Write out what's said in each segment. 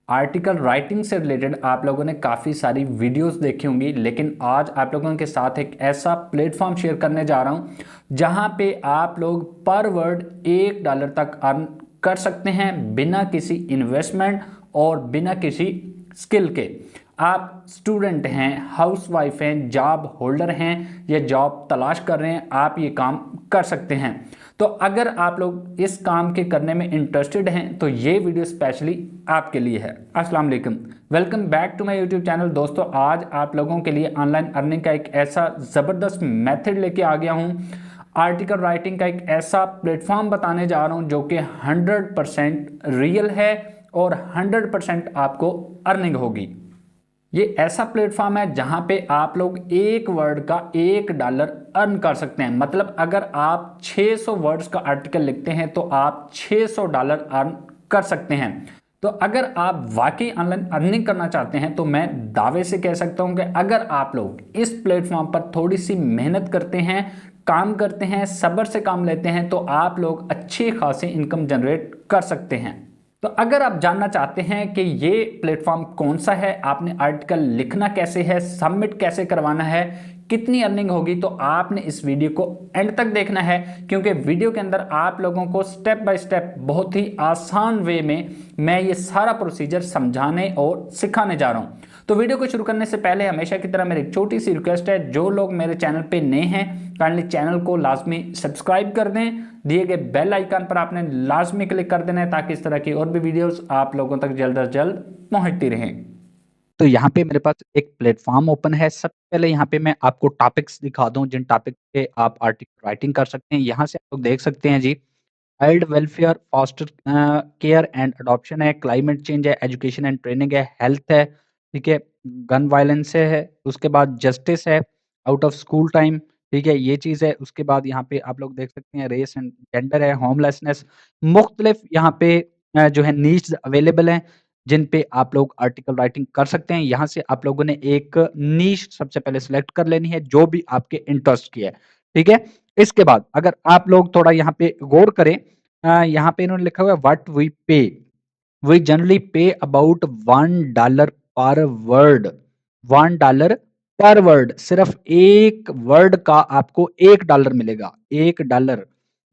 Article writing से related आप लोगों ने काफ़ी सारी वीडियोस देखी होंगी, लेकिन आज आप लोगों के साथ एक ऐसा प्लेटफॉर्म शेयर करने जा रहा हूं जहां पे आप लोग पर वर्ड $1 तक अर्न कर सकते हैं बिना किसी इन्वेस्टमेंट और बिना किसी स्किल के। आप स्टूडेंट हैं, हाउसवाइफ हैं, जॉब होल्डर हैं या जॉब तलाश कर रहे हैं, आप ये काम कर सकते हैं। तो अगर आप लोग इस काम के करने में इंटरेस्टेड हैं तो ये वीडियो स्पेशली आपके लिए है। अस्सलाम वालेकुम, welcome back to my YouTube channel. दोस्तों, आज आप लोगों के लिए ऑनलाइन अर्निंग का एक ऐसा ज़बरदस्त मेथड लेके आ गया हूँ। आर्टिकल राइटिंग का एक ऐसा प्लेटफॉर्म बताने जा रहा हूँ जो कि 100% रियल है और 100% आपको अर्निंग होगी। ये ऐसा प्लेटफॉर्म है जहां पे आप लोग एक वर्ड का $1 अर्न कर सकते हैं। मतलब अगर आप 600 वर्ड्स का आर्टिकल लिखते हैं तो आप $600 अर्न कर सकते हैं। तो अगर आप वाकई ऑनलाइन अर्निंग करना चाहते हैं तो मैं दावे से कह सकता हूं कि अगर आप लोग इस प्लेटफॉर्म पर थोड़ी सी मेहनत करते हैं, काम करते हैं, सब्र से काम लेते हैं तो आप लोग अच्छी खासी इनकम जनरेट कर सकते हैं। तो अगर आप जानना चाहते हैं कि ये प्लेटफॉर्म कौन सा है, आपने आर्टिकल लिखना कैसे है, सबमिट कैसे करवाना है, कितनी अर्निंग होगी, तो आपने इस वीडियो को एंड तक देखना है, क्योंकि वीडियो के अंदर आप लोगों को स्टेप बाय स्टेप बहुत ही आसान वे में मैं ये सारा प्रोसीजर समझाने और सिखाने जा रहा हूं। तो वीडियो को शुरू करने से पहले हमेशा की तरह मेरी एक छोटी सी रिक्वेस्ट है, जो लोग मेरे चैनल पे नए हैं काइंडली चैनल को लाजमी सब्सक्राइब कर दें। दिए गए बेल आइकन पर आपने लाजमी क्लिक कर देना है ताकि इस तरह की और भी वीडियोस आप लोगों तक जल्द से जल्द पहुंचती रहें। तो यहाँ पे मेरे पास एक प्लेटफॉर्म ओपन है। सबसे पहले यहाँ पे मैं आपको टॉपिक्स दिखा दूं जिन टॉपिक पे आप आर्टिकल राइटिंग कर सकते हैं। यहाँ से आप लोग देख सकते हैं जी, child welfare, foster care and adoption है, क्लाइमेट चेंज है, एजुकेशन एंड ट्रेनिंग है, हेल्थ है, ठीक है, गन वायलेंस है, उसके बाद जस्टिस है, आउट ऑफ स्कूल टाइम, ठीक है, ये चीज़ है। उसके बाद यहाँ पे आप लोग देख सकते हैं रेस एंड जेंडर है, होमलेसनेस, मुख्तलिफ यहाँ पे जो है नीड्स अवेलेबल हैं जिन पे आप लोग आर्टिकल राइटिंग कर सकते हैं। यहाँ से आप लोगों ने एक नीश सबसे पहले सिलेक्ट कर लेनी है जो भी आपके इंटरेस्ट की है, ठीक है। इसके बाद अगर आप लोग थोड़ा यहाँ पे गौर करें, यहाँ पे इन्होंने लिखा हुआ है व्हाट वी पे, वी जनरली पे अबाउट $1 पर वर्ड। $1 पर वर्ड, सिर्फ एक वर्ड का आपको $1 मिलेगा। $1,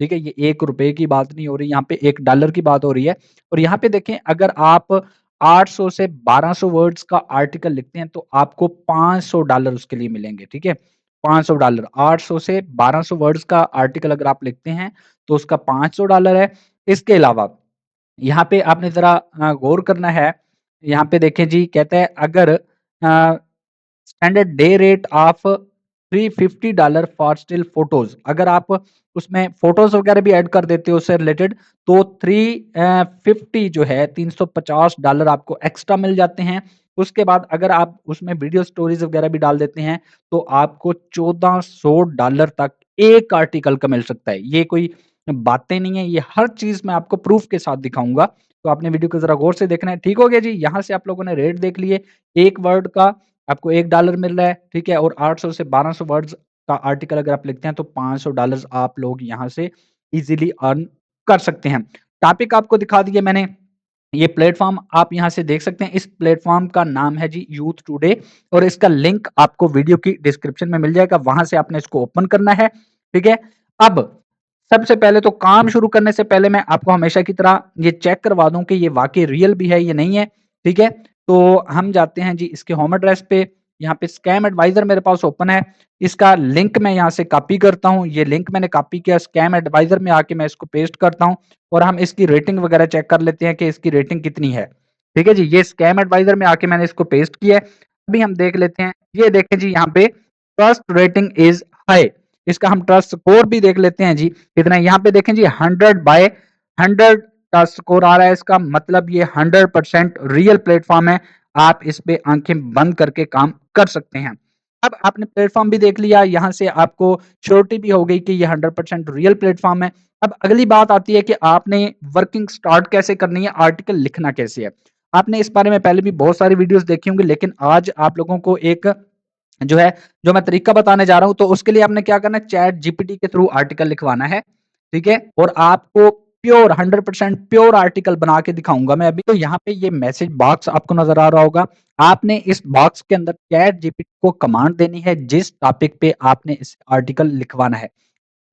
ठीक है, ये ₹1 की बात नहीं हो रही, यहाँ पे $1 की बात हो रही है। और यहाँ पे देखें, अगर आप 800 से 1200 वर्ड्स का आर्टिकल लिखते हैं तो आपको $500 उसके लिए मिलेंगे, ठीक है। $500, 800 से 1200 वर्ड्स का आर्टिकल अगर आप लिखते हैं तो उसका $500 है। इसके अलावा यहाँ पे आपने ज़रा गौर करना है। यहाँ पे देखें जी, कहता है अगर standard day rate of $350 for still photos, अगर आप उसमें फोटोज़ वगैरह भी ऐड कर देते हो उससे रिलेटेड तो 350 जो है $350 आपको एक्स्ट्रा मिल जाते हैं। उसके बाद अगर आप उसमें वीडियो स्टोरीज़ वगैरह भी डाल देते हैं तो आपको $1400 तक एक आर्टिकल का मिल सकता है। ये कोई बातें नहीं है, ये हर चीज़ मैं आपको प्रूफ के साथ दिखाऊँगा। तो आपने वीडियो को ज़रा गौर से देखना है, ठीक हो गया जी? यहाँ से आप लोगों ने रेट देख लिए, एक वर्ड का आपको $1 मिल रहा है, ठीक है, और 800 से 1200 वर्ड्स का आर्टिकल अगर आप लिखते हैं तो $500 आप लोग यहाँ से इज़िली अर्न कर सकते हैं। टॉपिक आपको दिखा दिए मैंने, ये प्लेटफ़ॉर्म आप यहाँ से देख सकते हैं। इस प्लेटफ़ॉर्म का नाम है जी यूथ टुडे और इसका लिंक आपको वीडियो की डिस्क्रिप्शन में मिल जाएगा, वहाँ से आपने इसको ओपन करना है, ठीक है। अब सबसे पहले तो काम शुरू करने से पहले मैं आपको हमेशा की तरह ये चेक करवा दूँ कि ये वाक़ई रियल भी है या नहीं है, ठीक है। तो हम जाते हैं जी इसके होम एड्रेस पे, यहाँ पे स्कैम एडवाइज़र मेरे पास ओपन है, इसका लिंक मैं यहाँ से कॉपी करता हूँ। ये लिंक मैंने कॉपी किया, स्कैम एडवाइज़र में आके मैं इसको पेस्ट करता हूँ और हम इसकी रेटिंग वगैरह चेक कर लेते हैं कि इसकी रेटिंग कितनी है, ठीक है जी। ये स्कैम एडवाइज़र में आके मैंने इसको पेस्ट किया है। अभी हम देख लेते हैं, ये देखें जी यहाँ पे ट्रस्ट रेटिंग इज़ हाई, इसका हम ट्रस्ट स्कोर भी देख लेते हैं जी कितना है। यहाँ पे देखें जी 100/100 का स्कोर आ रहा है, इसका मतलब ये 100% रियल प्लेटफॉर्म है। आप इस पे आंखें बंद करके काम कर सकते हैं। अब आपने प्लेटफॉर्म भी देख लिया, यहाँ से आपको श्योरिटी भी हो गई कि ये 100% रियल प्लेटफॉर्म है। अब अगली बात आती है कि आपने वर्किंग स्टार्ट कैसे करनी है, आर्टिकल लिखना कैसे है। आपने इस बारे में पहले भी बहुत सारी वीडियोस देखी होंगी, लेकिन आज आप लोगों को एक जो है जो मैं तरीका बताने जा रहा हूं, तो उसके लिए आपने क्या करना है, चैट जीपीटी के थ्रू आर्टिकल लिखवाना है, ठीक है। और आपको प्योर 100% प्योर आर्टिकल बना के दिखाऊंगा मैं अभी। तो यहाँ पे ये मैसेज बॉक्स आपको नजर आ रहा होगा। आपने इस बॉक्स के अंदर चैट जीपीटी को कमांड देनी है जिस टॉपिक पे आपने इस आर्टिकल लिखवाना है।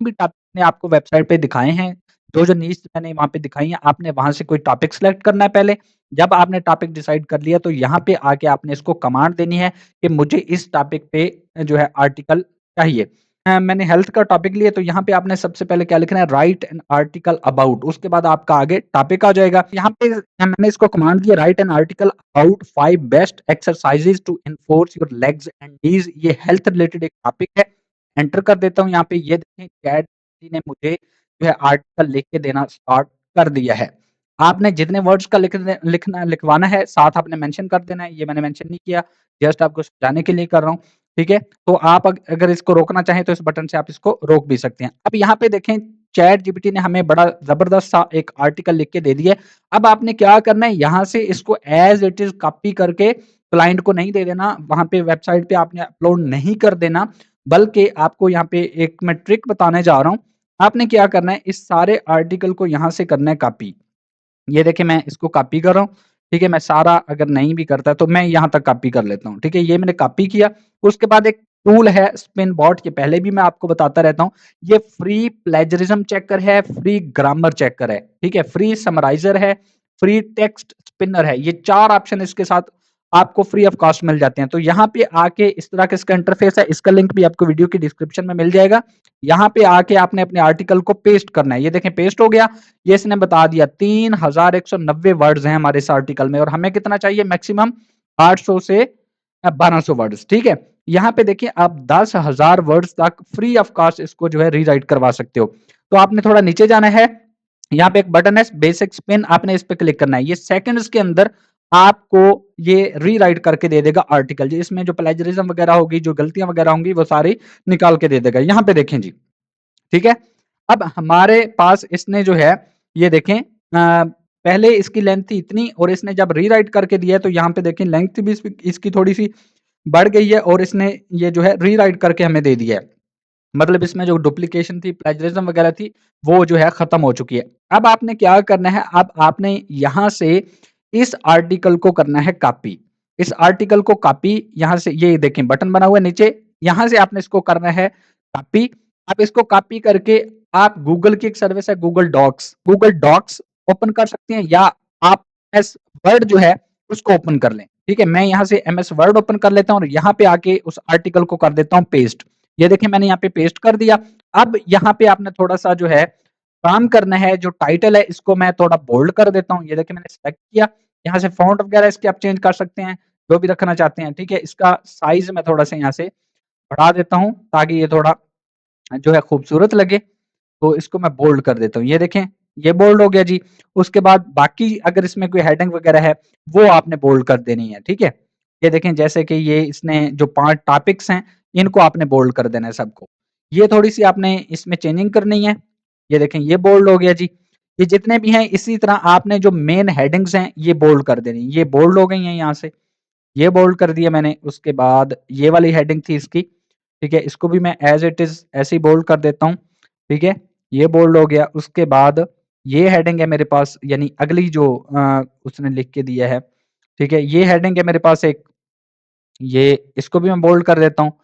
भी टॉपिक मैंने आपको वेबसाइट पे दिखाए हैं, जो नीड्स मैंने वहाँ पे दिखाई हैं, आपने वहाँ से कोई टॉपिक सेलेक्ट करना है पहले। जब आपने टॉपिक डिसाइड कर लिया तो यहाँ पे आके आपने इसको कमांड देनी है कि मुझे इस टॉपिक पे जो है आर्टिकल चाहिए। मैंने हेल्थ का टॉपिक लिया तो यहाँ पे आपने सबसे पहले क्या लिखना है, राइट एन आर्टिकल अबाउट, उसके बाद आपका आगे टॉपिक आ जाएगा। यहाँ पे मैंने इसको कमांड दिया, write an article about 5 best exercises to enforce your legs and knees. ये हेल्थ रिलेटेड एक टॉपिक है। एंटर कर देता हूँ यहाँ पे। ये देखें चैट ने मुझे जो है आर्टिकल लिख के देना स्टार्ट कर दिया है। आपने जितने वर्ड्स का लिखना लिखवाना है साथ आपने मेंशन कर देना है। ये मैंने मेंशन नहीं किया, जस्ट आपको समझाने के लिए कर रहा हूँ। ठीक है, तो आप अगर इसको रोकना चाहें तो इस बटन से आप इसको रोक भी सकते हैं। अब यहाँ पे देखें चैट जीपीटी ने हमें बड़ा जबरदस्त सा एक आर्टिकल लिख के दे दिया है। अब आपने क्या करना है, यहाँ से इसको एज इट इज कॉपी करके क्लाइंट को नहीं दे देना, वहां पे वेबसाइट पे आपने अपलोड नहीं कर देना, बल्कि आपको यहाँ पे एक मैं ट्रिक बताने जा रहा हूँ। आपने क्या करना है, इस सारे आर्टिकल को यहाँ से करना है कॉपी। ये देखिए मैं इसको कॉपी कर रहा हूँ। ठीक है, मैं सारा अगर नहीं भी करता तो मैं यहाँ तक कॉपी कर लेता हूँ। ठीक है, ये मैंने कॉपी किया। उसके बाद एक टूल है स्पिन बॉट, ये पहले भी मैं आपको बताता रहता हूँ। ये फ्री प्लेजरिज्म चेकर है, फ्री ग्रामर चेकर है, ठीक है, फ्री समराइजर है, फ्री टेक्स्ट स्पिनर है। ये 4 ऑप्शन इसके साथ आपको फ्री ऑफ कॉस्ट मिल जाते हैं। तो यहाँ पे आके इस तरह का इसका इंटरफेस है, इसका लिंक भी आपको वीडियो की डिस्क्रिप्शन में मिल जाएगा। यहाँ पे आके आपने अपने आर्टिकल को पेस्ट करना है। ये देखें पेस्ट हो गया। ये इसने बता दिया 3190 वर्ड्स हैं हमारे इस आर्टिकल में और हमें कितना चाहिए, मैक्सिमम 800 से 1200 वर्ड्स। ठीक है, यहाँ पे देखिए आप 10,000 वर्ड्स तक फ्री ऑफ कॉस्ट इसको जो है रीराइट करवा सकते हो। तो आपने थोड़ा नीचे जाना है, यहाँ पे एक बटन है बेसिक स्पिन, आपने इस पे क्लिक करना है। ये सेकंड्स के अंदर आपको ये रीराइट करके दे देगा आर्टिकल। जी इसमें जो प्लेजरिज्म वगैरह होगी, जो गलतियां वगैरह होंगी, वो सारी निकाल के दे देगा। यहाँ पे देखें जी, ठीक है। अब हमारे पास इसने जो है ये देखें पहले इसकी लेंथ थी इतनी और इसने जब रीराइट करके दिया है तो यहाँ पे देखें लेंथ भी इसकी थोड़ी सी बढ़ गई है और इसने ये जो है रीराइट करके हमें दे दिया है। मतलब इसमें जो डुप्लीकेशन थी, प्लेजरिज्म वगैरह थी, वो जो है खत्म हो चुकी है। अब आपने क्या करना है, अब आपने यहाँ से इस आर्टिकल को करना है कॉपी। इस आर्टिकल को कॉपी यहाँ से, ये देखें बटन बना हुआ है नीचे, यहाँ से आपने इसको करना है कॉपी। आप इसको कॉपी करके आप गूगल की एक सर्विस है गूगल डॉक्स ओपन कर सकते हैं, या आप एस वर्ड जो है उसको ओपन कर लें। ठीक है, मैं यहाँ से एमएस वर्ड ओपन कर लेता हूँ और यहाँ पे आके उस आर्टिकल को कर देता हूँ पेस्ट। ये देखिए मैंने यहाँ पे पेस्ट कर दिया। अब यहाँ पे आपने थोड़ा सा जो है काम करना है, जो टाइटल है इसको मैं थोड़ा बोल्ड कर देता हूँ। ये देखिए मैंने सेलेक्ट किया। यहाँ से फॉन्ट वगैरह इसके आप चेंज कर सकते हैं, जो भी रखना चाहते हैं। ठीक है, इसका साइज मैं थोड़ा सा यहाँ से बढ़ा देता हूँ ताकि ये थोड़ा जो है खूबसूरत लगे। तो इसको मैं बोल्ड कर देता हूँ। ये देखें ये बोल्ड हो गया जी। उसके बाद बाकी अगर इसमें कोई हेडिंग वगैरह है वो आपने बोल्ड कर देनी है। ठीक है, ये देखें जैसे कि ये इसने जो 5 टॉपिक्स हैं इनको आपने बोल्ड कर देना है सबको। ये थोड़ी सी आपने इसमें चेंजिंग करनी है। ये देखें ये बोल्ड हो गया जी। ये जितने भी हैं इसी तरह आपने जो मेन हेडिंग्स हैं ये बोल्ड कर देनी। ये बोल्ड हो गई हैं यहाँ से, ये बोल्ड कर दिया मैंने। उसके बाद ये वाली हेडिंग थी इसकी, ठीक है, इसको भी मैं एज इट इज ऐसे ही बोल्ड कर देता हूँ। ठीक है, ये बोल्ड हो गया। उसके बाद ये हेडिंग है मेरे पास, यानी अगली जो उसने लिख के दिया है। ठीक है, ये हेडिंग है मेरे पास एक, ये इसको भी मैं बोल्ड कर देता हूँ।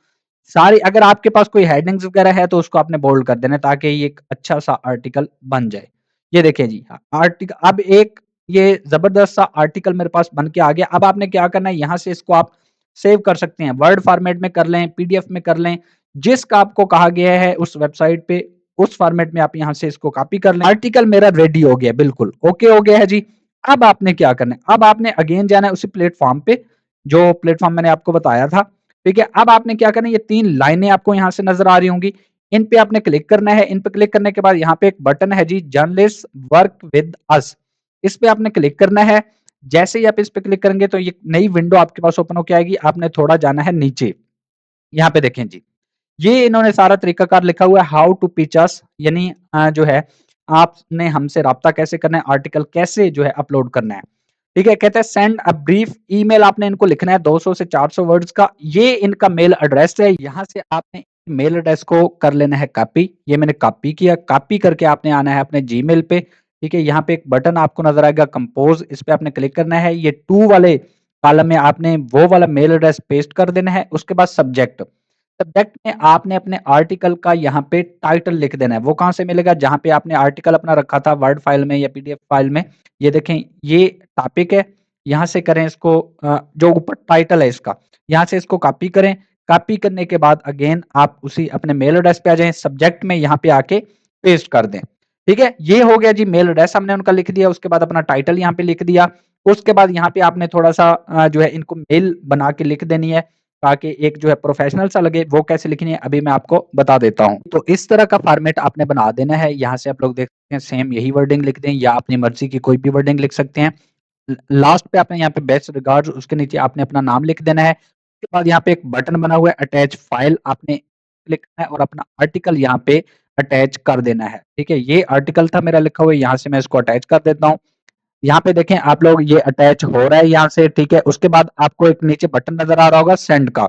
सारी अगर आपके पास कोई हेडिंग्स वगैरह है तो उसको आपने बोल्ड कर देना ताकि ये एक अच्छा सा आर्टिकल बन जाए। ये देखिए जी आर्टिकल, अब एक ये जबरदस्त सा आर्टिकल मेरे पास बन के आ गया। अब आपने क्या करना है, यहाँ से इसको आप सेव कर सकते हैं, वर्ड फॉर्मेट में कर लें, पीडीएफ में कर लें, जिसका आपको कहा गया है उस वेबसाइट पे उस फॉर्मेट में आप यहाँ से इसको कॉपी कर लें। आर्टिकल मेरा रेडी हो गया, बिल्कुल ओके हो गया है जी। अब आपने क्या करना है, अब आपने अगेन जाना है उसी प्लेटफॉर्म पे जो प्लेटफॉर्म मैंने आपको बताया था। ठीक है, अब आपने क्या करना है, ये 3 लाइनें आपको यहाँ से नजर आ रही होंगी, इन पे आपने क्लिक करना है। इन पे क्लिक करने के बाद यहाँ पे एक बटन है जी, जर्नलिस्ट वर्क विद अस, इस पे आपने क्लिक करना है। जैसे ही आप इस पे क्लिक करेंगे तो ये नई विंडो आपके पास ओपन होकर आएगी। आपने थोड़ा जाना है नीचे, यहाँ पे देखें जी, ये इन्होंने सारा तरीकाकार लिखा हुआ है, हाउ टू पिच अस, यानी जो है आपने हमसे राब्ता कैसे करना है, आर्टिकल कैसे जो है अपलोड करना है। ठीक है, कहते हैं सेंड अ ब्रीफ ईमेल, आपने इनको लिखना है 200 से 400 वर्ड्स का। ये इनका मेल एड्रेस है, यहाँ से आपने मेल एड्रेस को कर लेना है कॉपी। ये मैंने कॉपी किया, कॉपी करके आपने आना है अपने जीमेल पे, ठीक है, यहाँ पे एक बटन आपको नजर आएगा कंपोज, इस पे आपने क्लिक करना है। ये टू वाले कॉलम में आपने वो वाला मेल एड्रेस पेस्ट कर देना है। उसके बाद सब्जेक्ट, सब्जेक्ट में आपने अपने आर्टिकल का यहाँ पे टाइटल लिख देना है। वो कहाँ से मिलेगा? जहाँ पे आपने आर्टिकल अपना रखा था वर्ड फाइल में या पीडीएफ फाइल में। ये देखें, ये टॉपिक है, यहाँ से करें इसको जो ऊपर टाइटल है इसका, यहाँ से इसको कॉपी करें। कॉपी करने के बाद अगेन आप उसी अपने मेल एड्रेस पे आ जाएं, सब्जेक्ट में यहाँ पे आके पेस्ट कर दें। ठीक है, ये हो गया जी, मेल एड्रेस हमने उनका लिख दिया। उसके बाद अपना टाइटल यहाँ पे लिख दिया। उसके बाद यहाँ पे आपने थोड़ा सा जो है इनको मेल बना के लिख देनी है, ताकि एक जो है प्रोफेशनल सा लगे। वो कैसे लिखनी है अभी मैं आपको बता देता हूँ। तो इस तरह का फॉर्मेट आपने बना देना है। यहाँ से आप लोग देख सकते हैं, सेम यही वर्डिंग लिख दें या अपनी मर्जी की कोई भी वर्डिंग लिख सकते हैं। लास्ट पे आपने यहाँ पे बेस्ट रिगार्ड्स, उसके नीचे आपने अपना नाम लिख देना है। उसके बाद यहाँ पे एक बटन बना हुआ है अटैच फाइल, आपने क्लिक करना है और अपना आर्टिकल यहाँ पे अटैच कर देना है। ठीक है, ये आर्टिकल था मेरा लिखा हुआ, यहाँ से मैं इसको अटैच कर देता हूँ। यहाँ पे देखें आप लोग, ये अटैच हो रहा है यहाँ से। ठीक है, उसके बाद आपको एक नीचे बटन नजर आ रहा होगा सेंड का।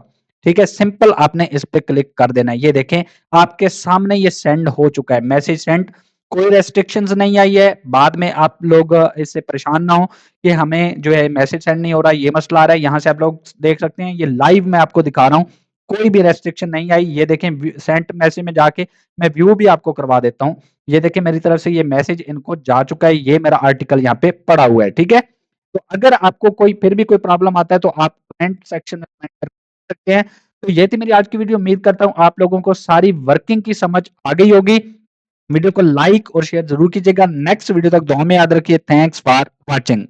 ठीक है, सिंपल आपने इस पे क्लिक कर देना है। ये देखें आपके सामने ये सेंड हो चुका है, मैसेज सेंड। कोई रेस्ट्रिक्शंस नहीं आई है। बाद में आप लोग इससे परेशान ना हो कि हमें जो है मैसेज सेंड नहीं हो रहा, ये मसला आ रहा है। यहाँ से आप लोग देख सकते हैं, ये लाइव मैं आपको दिखा रहा हूँ, कोई भी रेस्ट्रिक्शन नहीं आई। ये देखें, सेंट मैसेज में जाके मैं व्यू भी आपको करवा देता हूँ। ये देखिए मेरी तरफ से ये मैसेज इनको जा चुका है, ये मेरा आर्टिकल यहाँ पे पड़ा हुआ है। ठीक है, तो अगर आपको कोई फिर भी कोई प्रॉब्लम आता है तो आप कमेंट सेक्शन में कमेंट कर सकते हैं। तो ये थी मेरी आज की वीडियो। उम्मीद करता हूँ आप लोगों को सारी वर्किंग की समझ आ गई होगी। वीडियो को लाइक और शेयर जरूर कीजिएगा। नेक्स्ट वीडियो तक दुआ में याद रखिए। Thanks for watching.